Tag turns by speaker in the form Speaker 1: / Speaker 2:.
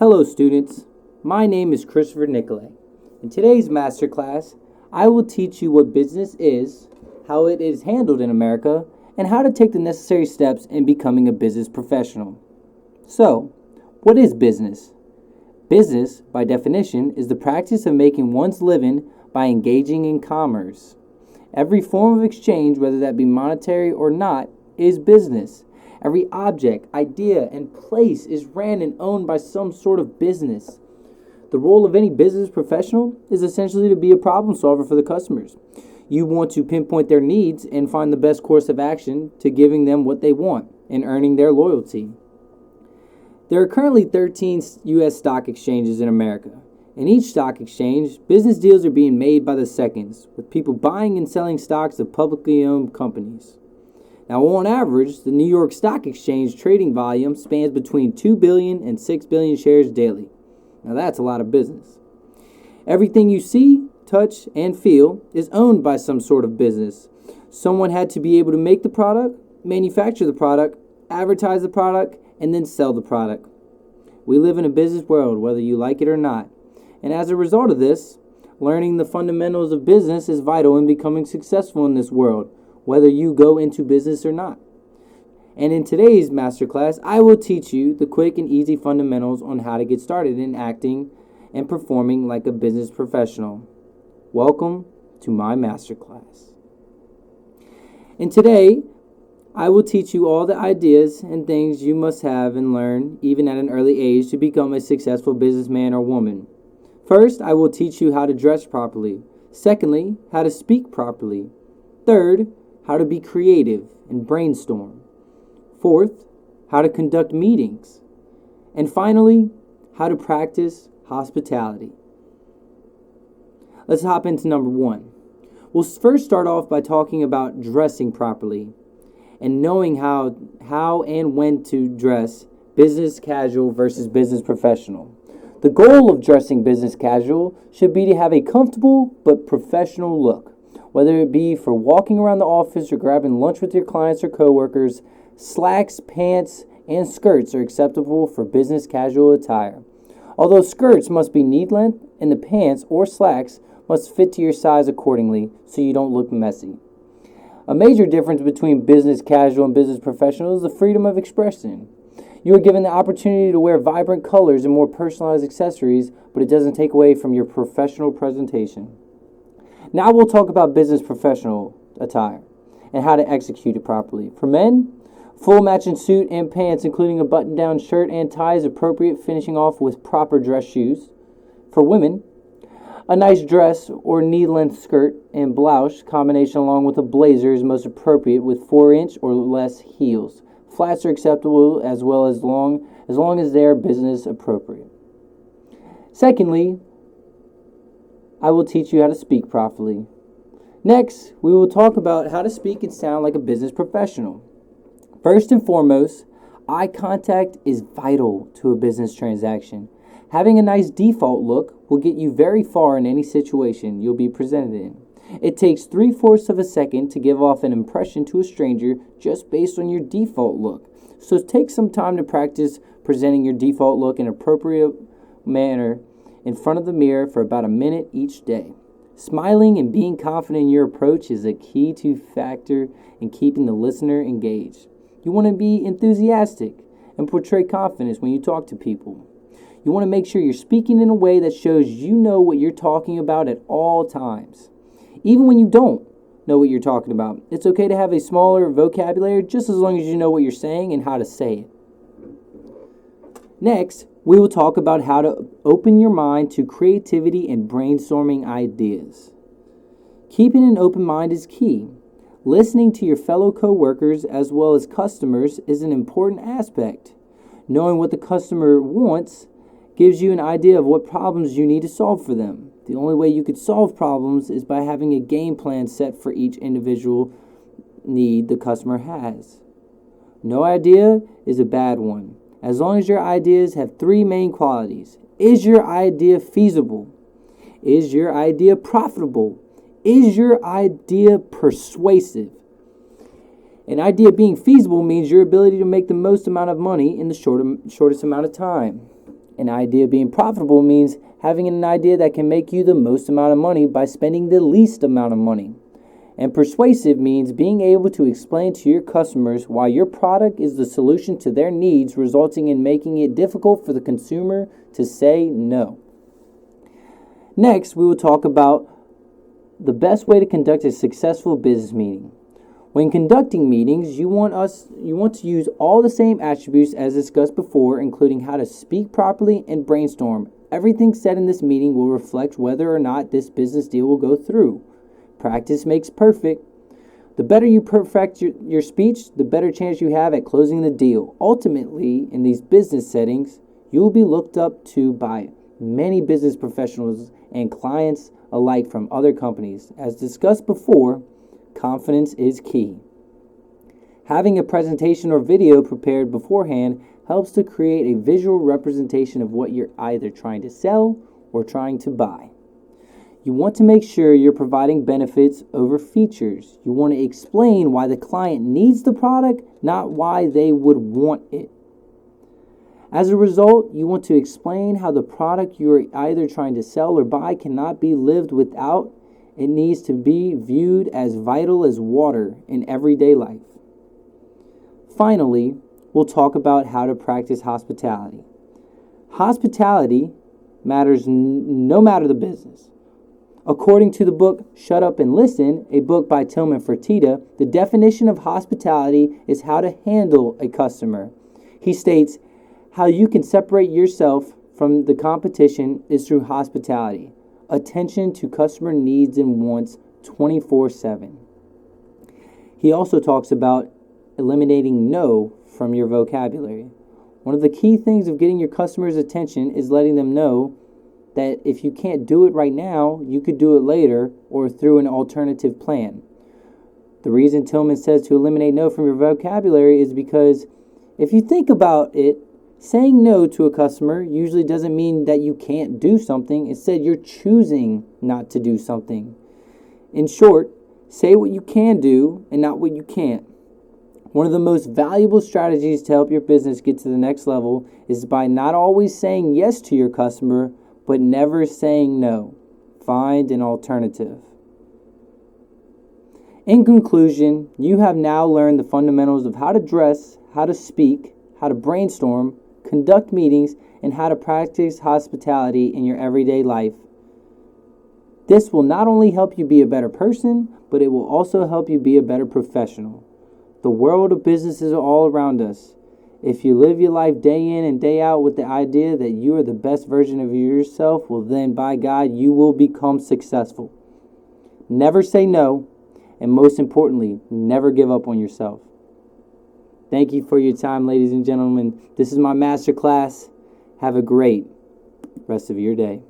Speaker 1: Hello students, my name is Christopher Nicolay. In today's masterclass, I will teach you what business is, how it is handled in America, and how to take the necessary steps in becoming a business professional. So, what is business? Business, by definition, is the practice of making one's living by engaging in commerce. Every form of exchange, whether that be monetary or not, is business. Every object, idea, and place is ran and owned by some sort of business. The role of any business professional is essentially to be a problem solver for the customers. You want to pinpoint their needs and find the best course of action to giving them what they want and earning their loyalty. There are currently 13 U.S. stock exchanges in America. In each stock exchange, business deals are being made by the seconds, with people buying and selling stocks of publicly owned companies. Now, on average, the New York Stock Exchange trading volume spans between 2 billion and 6 billion shares daily. Now, that's a lot of business. Everything you see, touch, and feel is owned by some sort of business. Someone had to be able to make the product, manufacture the product, advertise the product, and then sell the product. We live in a business world, whether you like it or not. And as a result of this, learning the fundamentals of business is vital in becoming successful in this world, whether you go into business or not. And in today's masterclass, I will teach you the quick and easy fundamentals on how to get started in acting and performing like a business professional. Welcome to my masterclass. And today, I will teach you all the ideas and things you must have and learn, even at an early age, to become a successful businessman or woman. First, I will teach you how to dress properly. Secondly, how to speak properly. Third, how to be creative and brainstorm. Fourth, how to conduct meetings. And finally, how to practice hospitality. Let's hop into number one. We'll first start off by talking about dressing properly and knowing how and when to dress business casual versus business professional. The goal of dressing business casual should be to have a comfortable but professional look. Whether it be for walking around the office or grabbing lunch with your clients or coworkers, slacks, pants, and skirts are acceptable for business casual attire. Although skirts must be knee length and the pants or slacks must fit to your size accordingly so you don't look messy. A major difference between business casual and business professional is the freedom of expression. You are given the opportunity to wear vibrant colors and more personalized accessories, but it doesn't take away from your professional presentation. Now we'll talk about business professional attire and how to execute it properly. For men, full matching suit and pants, including a button-down shirt and tie, is appropriate, finishing off with proper dress shoes. For women, a nice dress or knee-length skirt and blouse combination along with a blazer is most appropriate with 4-inch or less heels. Flats are acceptable as well as long as they are business appropriate. Secondly, I will teach you how to speak properly. Next, we will talk about how to speak and sound like a business professional. First and foremost, eye contact is vital to a business transaction. Having a nice default look will get you very far in any situation you'll be presented in. It takes 3/4 of a second to give off an impression to a stranger just based on your default look. So take some time to practice presenting your default look in an appropriate manner in front of the mirror for about a minute each day. Smiling and being confident in your approach is a key factor in keeping the listener engaged. You want to be enthusiastic and portray confidence when you talk to people. You want to make sure you're speaking in a way that shows you know what you're talking about at all times. Even when you don't know what you're talking about, it's okay to have a smaller vocabulary just as long as you know what you're saying and how to say it. Next, we will talk about how to open your mind to creativity and brainstorming ideas. Keeping an open mind is key. Listening to your fellow coworkers as well as customers is an important aspect. Knowing what the customer wants gives you an idea of what problems you need to solve for them. The only way you could solve problems is by having a game plan set for each individual need the customer has. No idea is a bad one, as long as your ideas have 3 main qualities. Is your idea feasible? Is your idea profitable? Is your idea persuasive? An idea being feasible means your ability to make the most amount of money in the shortest amount of time. An idea being profitable means having an idea that can make you the most amount of money by spending the least amount of money. And persuasive means being able to explain to your customers why your product is the solution to their needs, resulting in making it difficult for the consumer to say no. Next, we will talk about the best way to conduct a successful business meeting. When conducting meetings, you want to use all the same attributes as discussed before, including how to speak properly and brainstorm. Everything said in this meeting will reflect whether or not this business deal will go through. Practice makes perfect. The better you perfect your speech, the better chance you have at closing the deal. Ultimately, in these business settings, you will be looked up to by many business professionals and clients alike from other companies. As discussed before, confidence is key. Having a presentation or video prepared beforehand helps to create a visual representation of what you're either trying to sell or trying to buy. You want to make sure you're providing benefits over features. You want to explain why the client needs the product, not why they would want it. As a result, you want to explain how the product you are either trying to sell or buy cannot be lived without. It needs to be viewed as vital as water in everyday life. Finally, we'll talk about how to practice hospitality. Hospitality matters no matter the business. According to the book Shut Up and Listen, a book by Tillman Fertitta, the definition of hospitality is how to handle a customer. He states, how you can separate yourself from the competition is through hospitality. Attention to customer needs and wants 24/7. He also talks about eliminating no from your vocabulary. One of the key things of getting your customers' attention is letting them know that if you can't do it right now, you could do it later or through an alternative plan. The reason Tillman says to eliminate no from your vocabulary is because if you think about it, saying no to a customer usually doesn't mean that you can't do something. Instead, you're choosing not to do something. In short, say what you can do and not what you can't. One of the most valuable strategies to help your business get to the next level is by not always saying yes to your customer, but never saying no. Find an alternative. In conclusion, you have now learned the fundamentals of how to dress, how to speak, how to brainstorm, conduct meetings, and how to practice hospitality in your everyday life. This will not only help you be a better person, but it will also help you be a better professional. The world of business is all around us. If you live your life day in and day out with the idea that you are the best version of yourself, well then, by God, you will become successful. Never say no, and most importantly, never give up on yourself. Thank you for your time, ladies and gentlemen. This is my masterclass. Have a great rest of your day.